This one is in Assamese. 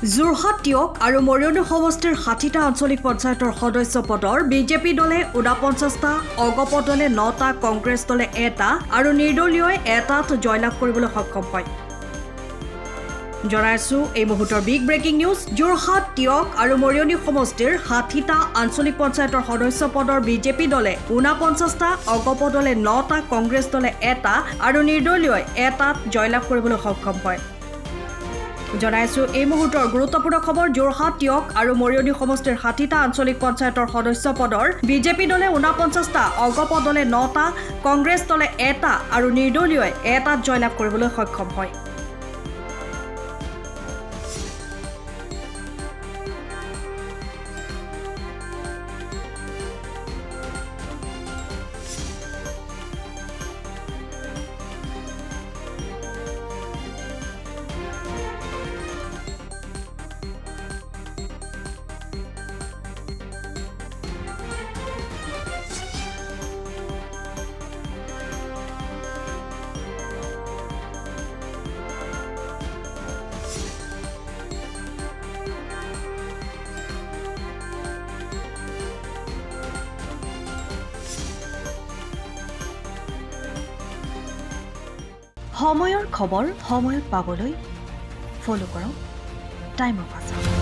যোৰহাট টিয়ক আৰু মৰিয়নি সমষ্টিৰ 60টা আঞ্চলিক পঞ্চায়তৰ সদস্য পদৰ বিজেপি দলে 49টা, অগপ দলে 9টা, কংগ্ৰেছ দলে 1টা আৰু নিৰ্দলীয় 1টাত জয়লাভ কৰিবলৈ সক্ষম হয়। জনাইছো এই মুহূৰ্তৰ big breaking news. Jorhat Teok আৰু মৰিয়নি সমষ্টিৰ 60টা আঞ্চলিক পঞ্চায়তৰ সদস্য পদৰ বিজেপি দলে 49টা, অগপ দলে 9টা, কংগ্ৰেছ দলে 1টা আৰু নিৰ্দলীয় 1টাত জয়লাভ কৰিবলৈ সক্ষম হয়। জনাইছো এই মুহূৰ্তৰ গুৰুত্বপূৰ্ণ খবৰ। যোৰহাট টিয়ক আৰু মৰিয়নি সমষ্টিৰ 60টা আঞ্চলিক পঞ্চায়তৰ সদস্য পদৰ বিজেপি দলে 49টা, অগপ দলে 9টা, কংগ্ৰেছ দলে 1টা আৰু নিৰ্দলীয় 1টাত জয়লাভ কৰিবলৈ সক্ষম হয়। সময়ৰ খবৰ সময়ত পাবলৈ ফলো কৰক টাইম অফ আছাম।